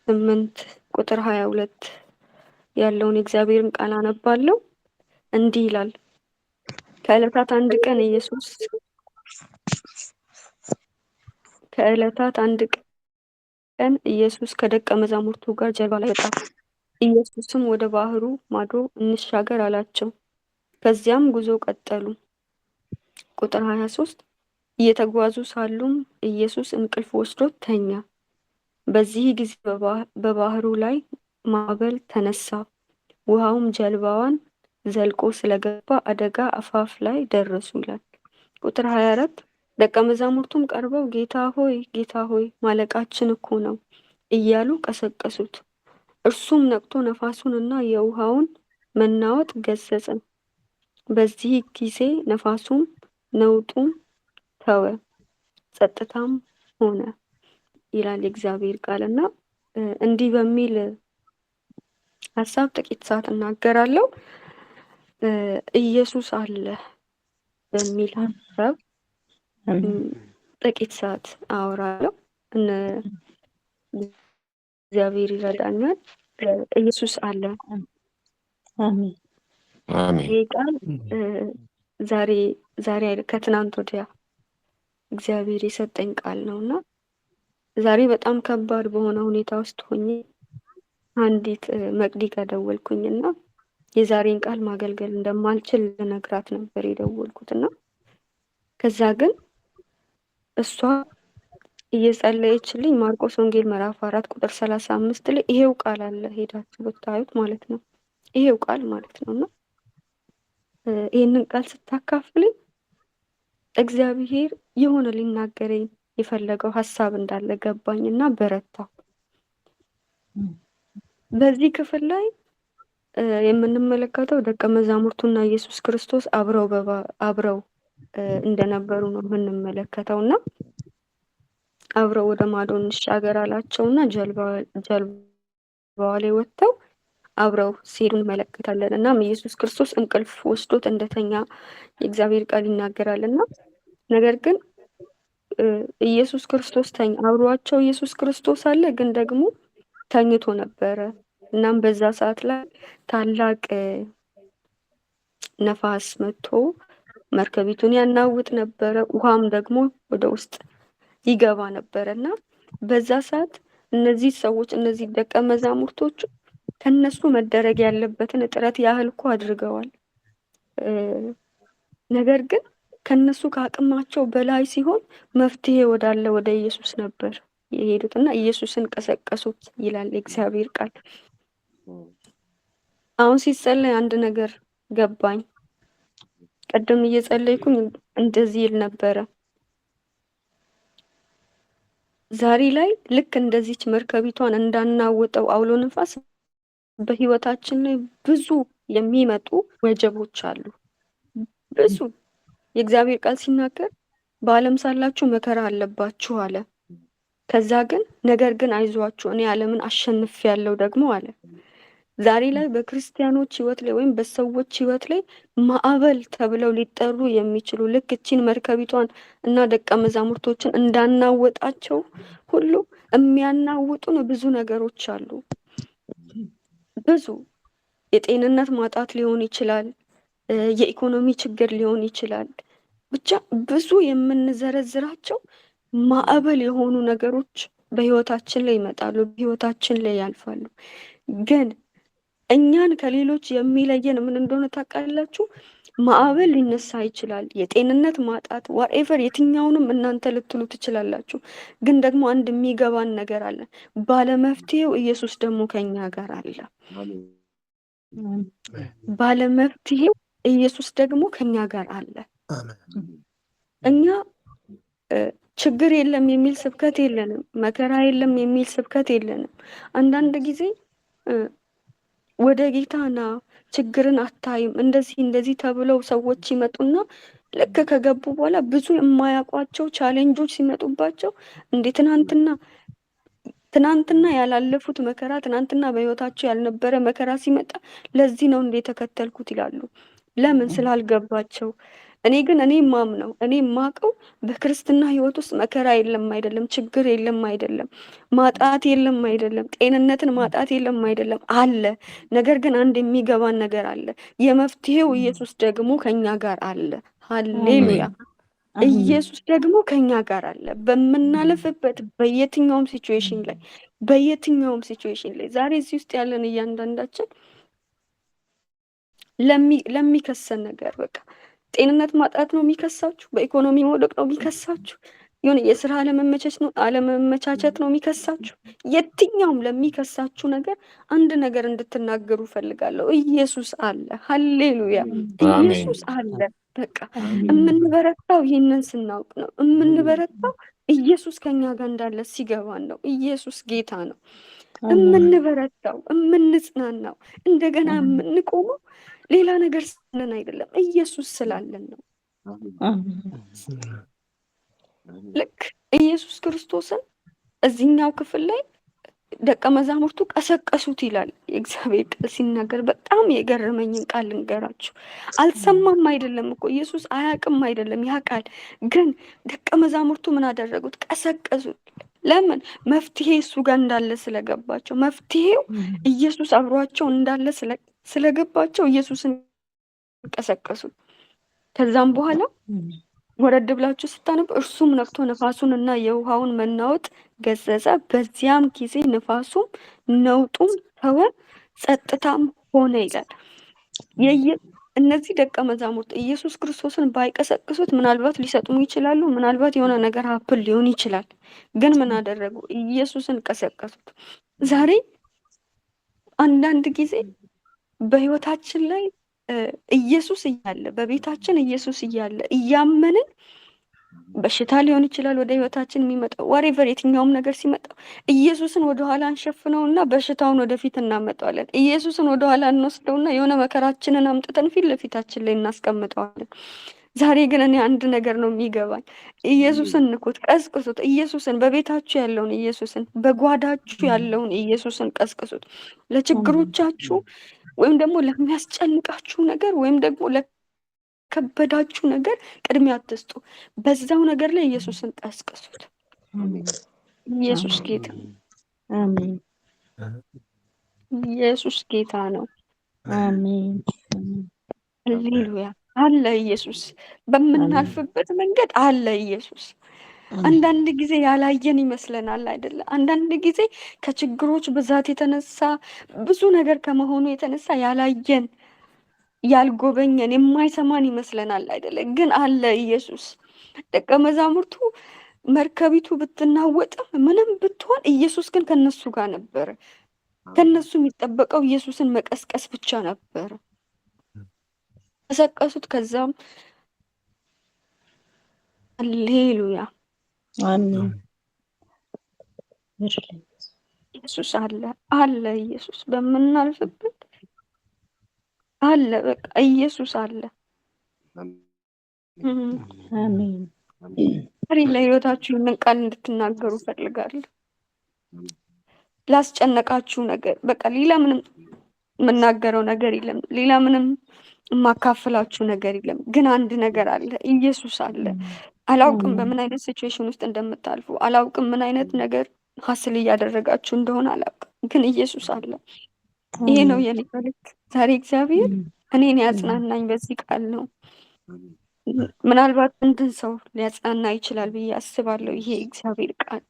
8 ቁጥር 22 ያለውን የእግዚአብሔርን ቃል አነባለሁ። እንዲህ ይላል። ከዕለታት አንድ ቀን ኢየሱስ ከደቀ መዛሙርቱ ጋር ጀልባ ላይ ወጣ። ኢየሱስም ወደ ባህሩ ማዶ እንሻገር አላቸው። ከዚያም ጉዞ ቀጠሉ። ቁጥር 23 እየተጓዙ ሳሉም ኢየሱስ እንቅልፍ ወስዶት ተኛ። በዚህ ጊዜ በባህሩ ላይ ማዕበል ተነሳ፣ ውሃውም ጀልባዋን ዘልቆ ስለገባ አደጋ አፋፍ ላይ ደረሱ ይላል። ቁጥር 24 ደቀ መዛሙርቱም ቀርበው ጌታ ሆይ ማለቃችን እኮ ነው እያሉ ቀሰቀሱት። እርሱም ነቅቶ ነፋሱንና የውሃውን መናወጥ ገሰጸ። በዚህ ጊዜ ነፋሱም ነውጡም ተወ፣ ጸጥታም ሆነ ይላል የእግዚአብሔር ቃልና እንዲህ በሚል ሀሳብ ጥቂት ሰዓት እናገራለሁ። ኢየሱስ አለ በሚል ሀሳብ ጥቂት ሰዓት አወራለሁ። እግዚአብሔር ይረዳኛል። ኢየሱስ አለ። አሜን አሜን። ይህ ቃል ዛሬ ከትናንት ወዲያ እግዚአብሔር የሰጠኝ ቃል ነውና ዛሬ በጣም ከባድ በሆነ ሁኔታ ውስጥ ሆኜ አንዲት መቅዲ ጋር ደወልኩኝና የዛሬን ቃል ማገልገል እንደማልችል ልነግራት ነበር የደወልኩትና ከዛ ግን እሷ እየጸለየችልኝ ማርቆስ ወንጌል ምዕራፍ 4 ቁጥር 35 ላይ ይሄው ቃል አለ፣ ሄዳችሁ ብታዩት ማለት ነው። ይሄው ቃል ማለት ነውና ይሄንን ቃል ስታካፍልኝ እግዚአብሔር የሆነ ሊናገረኝ የፈለገው ሀሳብ እንዳለ ገባኝና በረታው። በዚህ ክፍል ላይ የምንመለከተው ደቀ መዛሙርቱና ኢየሱስ ክርስቶስ አብረው እንደነበሩ ነው የምንመለከተውና አብረው ወደ ማዶ እንሻገር አላቸውና ጀልባዋ ላይ ወጥተው አብረው ሲሄዱ እንመለከታለን። እናም ኢየሱስ ክርስቶስ እንቅልፍ ወስዶት እንደተኛ የእግዚአብሔር ቃል ይናገራልና ነገር ግን ኢየሱስ ክርስቶስ አብሯቸው ኢየሱስ ክርስቶስ አለ፣ ግን ደግሞ ተኝቶ ነበረ። እናም በዛ ሰዓት ላይ ታላቅ ነፋስ መጥቶ መርከቢቱን ያናውጥ ነበረ፣ ውሃም ደግሞ ወደ ውስጥ ይገባ ነበረና በዛ ሰዓት እነዚህ ሰዎች እነዚህ ደቀ መዛሙርቶች ከነሱ መደረግ ያለበትን ጥረት ያህል እኮ አድርገዋል። ነገር ግን ከነሱ ከአቅማቸው በላይ ሲሆን መፍትሄ ወዳለ ወደ ኢየሱስ ነበር የሄዱትና ኢየሱስን ቀሰቀሱት ይላል የእግዚአብሔር ቃል። አሁን ሲጸለይ አንድ ነገር ገባኝ። ቀደም እየጸለይኩኝ እንደዚህ ይል ነበረ። ዛሬ ላይ ልክ እንደዚች መርከቢቷን እንዳናወጠው አውሎ ነፋስ በህይወታችን ላይ ብዙ የሚመጡ ወጀቦች አሉ። ብዙ የእግዚአብሔር ቃል ሲናገር በዓለም ሳላችሁ መከራ አለባችሁ አለ። ከዛ ግን ነገር ግን አይዟችሁ እኔ ዓለምን አሸንፌያለሁ ደግሞ አለ። ዛሬ ላይ በክርስቲያኖች ህይወት ላይ ወይም በሰዎች ህይወት ላይ ማዕበል ተብለው ሊጠሩ የሚችሉ ልክ እቺን መርከቢቷን እና ደቀ መዛሙርቶችን እንዳናወጣቸው ሁሉ የሚያናውጡን ብዙ ነገሮች አሉ። ብዙ የጤንነት ማጣት ሊሆን ይችላል፣ የኢኮኖሚ ችግር ሊሆን ይችላል። ብቻ ብዙ የምንዘረዝራቸው ማዕበል የሆኑ ነገሮች በህይወታችን ላይ ይመጣሉ፣ በህይወታችን ላይ ያልፋሉ። ግን እኛን ከሌሎች የሚለየን ምን እንደሆነ ታውቃላችሁ? ማዕበል ሊነሳ ይችላል፣ የጤንነት ማጣት ዋትኤቨር፣ የትኛውንም እናንተ ልትሉ ትችላላችሁ። ግን ደግሞ አንድ የሚገባን ነገር አለ። ባለመፍትሄው ኢየሱስ ደግሞ ከኛ ጋር አለ። ባለመፍትሄው ኢየሱስ ደግሞ ከኛ ጋር አለ። እኛ ችግር የለም የሚል ስብከት የለንም፣ መከራ የለም የሚል ስብከት የለንም። አንዳንድ ጊዜ ወደ ጌታና ችግርን አታይም እንደዚህ ተብለው ሰዎች ይመጡና ልክ ከገቡ በኋላ ብዙ የማያውቋቸው ቻሌንጆች ሲመጡባቸው እንዴ ትናንትና ያላለፉት መከራ፣ ትናንትና በህይወታቸው ያልነበረ መከራ ሲመጣ ለዚህ ነው እንዴ ተከተልኩት ይላሉ። ለምን? ስላልገባቸው። እኔ ማምነው እኔ ማቀው በክርስትና ህይወት ውስጥ መከራ የለም አይደለም፣ ችግር የለም አይደለም፣ ማጣት የለም አይደለም፣ ጤንነትን ማጣት የለም አይደለም፣ አለ። ነገር ግን አንድ የሚገባን ነገር አለ። የመፍትሄው ኢየሱስ ደግሞ ከኛ ጋር አለ። ሃሌሉያ! ኢየሱስ ደግሞ ከኛ ጋር አለ። በምናልፍበት በየትኛውም ሲቹዌሽን ላይ ዛሬ እዚህ ውስጥ ያለን እያንዳንዳችን ለሚከሰን ነገር በቃ ጤንነት ማጣት ነው የሚከሳችሁ፣ በኢኮኖሚ መውደቅ ነው የሚከሳችሁ፣ የሆነ የስራ አለመመቻቸት ነው የሚከሳችሁ። የትኛውም ለሚከሳችሁ ነገር አንድ ነገር እንድትናገሩ ፈልጋለሁ። ኢየሱስ አለ። ሃሌሉያ! ኢየሱስ አለ። በቃ የምንበረታው ይህንን ስናውቅ ነው። የምንበረታው ኢየሱስ ከኛ ጋር እንዳለ ሲገባን ነው። ኢየሱስ ጌታ ነው። የምንበረታው የምንጽናናው እንደገና የምንቆመው ሌላ ነገር ስለን አይደለም፣ ኢየሱስ ስላለን ነው። ልክ ኢየሱስ ክርስቶስን እዚህኛው ክፍል ላይ ደቀ መዛሙርቱ ቀሰቀሱት ይላል የእግዚአብሔር ቃል ሲናገር። በጣም የገረመኝን ቃል ልንገራችሁ። አልሰማም አይደለም እኮ ኢየሱስ አያውቅም አይደለም፣ ያውቃል። ግን ደቀ መዛሙርቱ ምን አደረጉት? ቀሰቀሱት። ለምን? መፍትሄ እሱ ጋር እንዳለ ስለገባቸው፣ መፍትሄው ኢየሱስ አብሯቸው እንዳለ ስለገባቸው ኢየሱስን ቀሰቀሱት። ከዛም በኋላ ወረድ ብላችሁ ስታነብ እርሱም ነቅቶ ነፋሱን እና የውሃውን መናወጥ ገሰጸ። በዚያም ጊዜ ነፋሱም ነውጡም ተወ፣ ጸጥታም ሆነ ይላል። እነዚህ ደቀ መዛሙርት ኢየሱስ ክርስቶስን ባይቀሰቅሱት ምናልባት ሊሰጥሙ ይችላሉ። ምናልባት የሆነ ነገር ሀፕል ሊሆን ይችላል። ግን ምን አደረጉ? ኢየሱስን ቀሰቀሱት። ዛሬ አንዳንድ ጊዜ በህይወታችን ላይ ኢየሱስ እያለ በቤታችን ኢየሱስ እያለ እያመንን በሽታ ሊሆን ይችላል ወደ ህይወታችን የሚመጣው ወሬቨር የትኛውም ነገር ሲመጣው ኢየሱስን ወደኋላ እንሸፍነውና በሽታውን ወደፊት እናመጣዋለን። ኢየሱስን ወደኋላ እንወስደውና የሆነ መከራችንን አምጥተን ፊት ለፊታችን ላይ እናስቀምጠዋለን። ዛሬ ግን እኔ አንድ ነገር ነው የሚገባኝ። ኢየሱስን ንኩት፣ ቀስቅሱት። ኢየሱስን በቤታችሁ ያለውን ኢየሱስን፣ በጓዳችሁ ያለውን ኢየሱስን ቀስቅሱት። ለችግሮቻችሁ ወይም ደግሞ ለሚያስጨንቃችሁ ነገር ወይም ደግሞ ለከበዳችሁ ነገር ቅድሚያ አትስጡ። በዛው ነገር ላይ ኢየሱስን ቀስቅሱት። ኢየሱስ ጌታ አሜን። ኢየሱስ ጌታ ነው። አሜን። ሃሌሉያ! አለ ኢየሱስ። በምናልፍበት መንገድ አለ ኢየሱስ። አንዳንድ ጊዜ ያላየን ይመስለናል አይደለ? አንዳንድ ጊዜ ከችግሮች ብዛት የተነሳ ብዙ ነገር ከመሆኑ የተነሳ ያላየን፣ ያልጎበኘን፣ የማይሰማን ይመስለናል አይደለ? ግን አለ ኢየሱስ። ደቀ መዛሙርቱ መርከቢቱ ብትናወጥም ምንም ብትሆን ኢየሱስ ግን ከነሱ ጋር ነበረ። ከነሱ የሚጠበቀው ኢየሱስን መቀስቀስ ብቻ ነበረ። ቀሰቀሱት። ከዛም ሃሌሉያ! አሜን። ኢየሱስ አለ ኢየሱስ በምናልፍበት አለ። በቃ ኢየሱስ አለ። አሜን። ለህይወታችሁ ይህንን ቃል እንድትናገሩ ፈልጋለሁ። ላስጨነቃችሁ ነገር በቃ ሌላ ምንም የምናገረው ነገር የለም። ሌላ ምንም የማካፍላችሁ ነገር የለም። ግን አንድ ነገር አለ፣ ኢየሱስ አለ። አላውቅም በምን አይነት ሲቹዌሽን ውስጥ እንደምታልፉ፣ አላውቅም ምን አይነት ነገር ሀስል እያደረጋችሁ እንደሆነ አላውቅም። ግን ኢየሱስ አለ። ይሄ ነው የኔ መልእክት ዛሬ። እግዚአብሔር እኔን ያጽናናኝ በዚህ ቃል ነው። ምናልባት እንትን ሰው ሊያጽናና ይችላል ብዬ አስባለሁ ይሄ እግዚአብሔር ቃል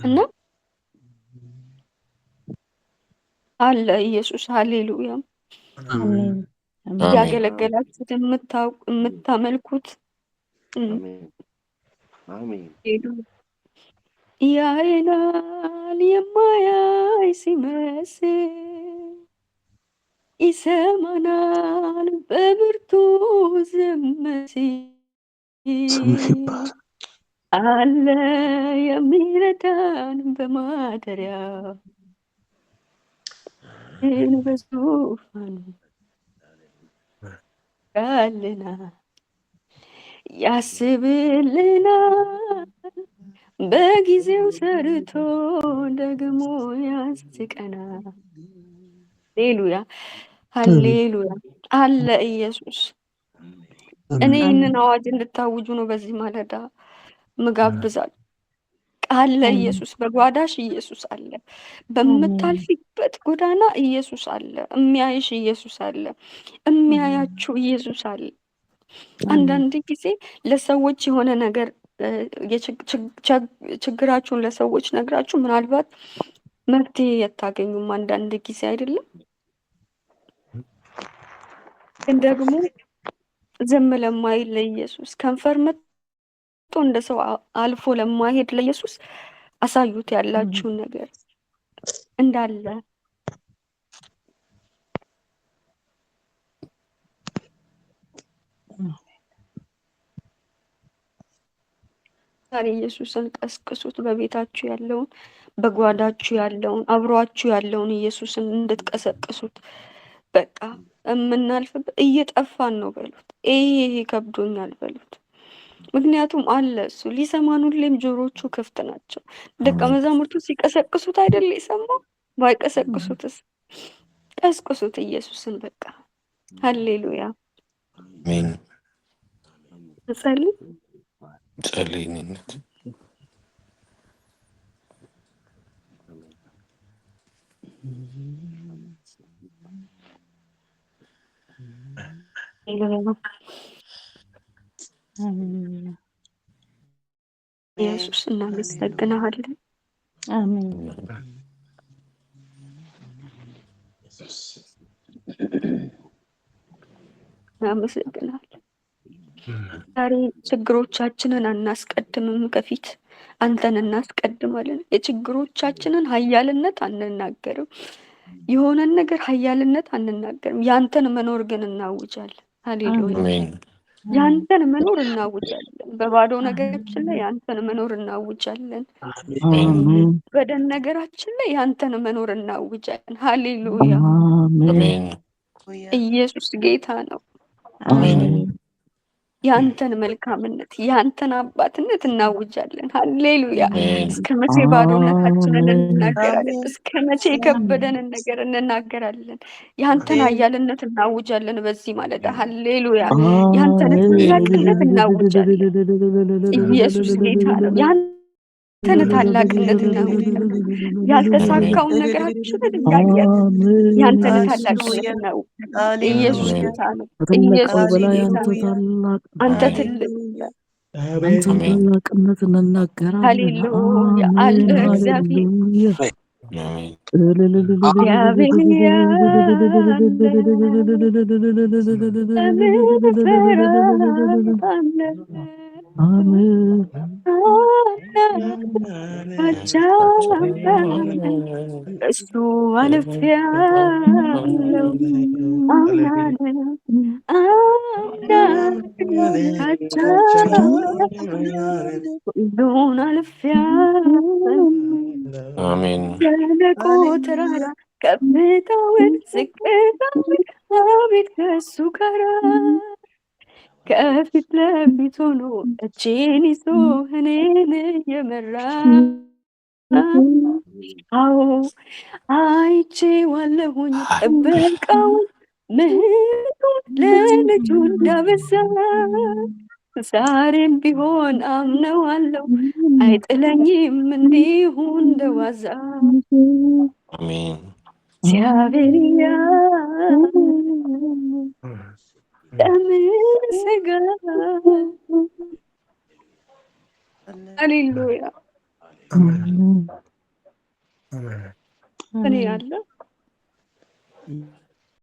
እና አለ ኢየሱስ። ሃሌሉያ! ያገለገላችሁት የምታመልኩት ያየናል የማያይ ሲመስል ይሰማናል በብርቱ ዝም ሲል አለ የሚረዳን በማደሪያው በዙፋኑ ያለናል ያስብልናል በጊዜው ሰርቶ ደግሞ ያስቀናል። ሃሌሉያ! ሃሌሉያ! አለ ኢየሱስ። እኔ አሜን ይህንን አዋጅ እንድታውጁ ነው በዚህ ማለዳ ምጋብዛል። ቃል ለኢየሱስ፣ በጓዳሽ ኢየሱስ አለ። አሜን በምታልፊበት ጎዳና ኢየሱስ አለ። የሚያይሽ ኢየሱስ አለ። የሚያያችሁ ኢየሱስ አለ። አሜን አንዳንድ ጊዜ ለሰዎች የሆነ ነገር ችግራችሁን ለሰዎች ነግራችሁ ምናልባት መፍትሄ የታገኙም አንዳንድ ጊዜ አይደለም። ግን ደግሞ ዝም ለማይል ለኢየሱስ ከንፈር መጥቶ እንደ ሰው አልፎ ለማይሄድ ለኢየሱስ አሳዩት ያላችሁን ነገር እንዳለ። ዛሬ ኢየሱስን ቀስቅሱት። በቤታችሁ ያለውን፣ በጓዳችሁ ያለውን፣ አብሯችሁ ያለውን ኢየሱስን እንድትቀሰቅሱት። በቃ የምናልፍበት እየጠፋን ነው በሉት። ይሄ ከብዶኛል በሉት። ምክንያቱም አለ እሱ ሊሰማን፣ ሁሌም ጆሮቹ ክፍት ናቸው። ደቀ መዛሙርቱ ሲቀሰቅሱት አይደል የሰማው? ባይቀሰቅሱትስ? ቀስቅሱት ኢየሱስን። በቃ ሃሌሉያ። አሜን። ጸልይ ጸልይነት ኢየሱስ እናመሰግናለን። አሜን እናመሰግናለን። ዛሬ ችግሮቻችንን አናስቀድምም፣ ከፊት አንተን እናስቀድማለን። የችግሮቻችንን ኃያልነት አንናገርም፣ የሆነን ነገር ኃያልነት አንናገርም። ያንተን መኖር ግን እናውጃለን። ሃሌሉያ። አሜን። ያንተን መኖር እናውጃለን። በባዶ ነገራችን ላይ ያንተን መኖር እናውጃለን። አሜን በደን ነገራችን ላይ ያንተን መኖር እናውጃለን። ሃሌሉያ። አሜን። ኢየሱስ ጌታ ነው። አሜን። ያንተን መልካምነት ያንተን አባትነት እናውጃለን። ሃሌሉያ። አሜን። እስከ መቼ ባዶነታችንን እንናገራለን? እስከ መቼ የከበደንን ነገር እንናገራለን? ያንተን ኃያልነት እናውጃለን በዚህ ማለዳ። ሃሌሉያ። ያንተን ታላቅነት እናውጃለን። ኢየሱስ ጌታ ነው። ያንተን ታላቅነት እናውጃለን። ያልተሳካውን ነገራችንን እያየን ያንተን ታላቅነት እናውጃለን። ኢየሱስ ጌታ ነው። ኢየሱስ ጌታ ነው። አንተ ትልቅ አንተ ታላቅነት እንናገራለን። ሃሌሉያ አለ እግዚአብሔር አሜን። እግዚአብሔር እሱ አልፌያለሁ አምናለሁ ሁሉን አልፌያለሁ አሜን። ሸለቆ ተራራ ከፍታውን ዝቅታውን አቤት ከሱ ጋራ ከፊት ለፊት ሆኖ እጄን ይዞ እኔን እየመራ አዎ አይቼዋለሁኝ ጥበቃውን ምሕረቱን ለልጁ እንዳበዛ ዛሬም ቢሆን አምነዋለሁ አይጥለኝም እንዲሁ እንደዋዛ አሜን። እግዚአብሔር ለምን ስጋት? ሃሌሉያ እኔ ያለ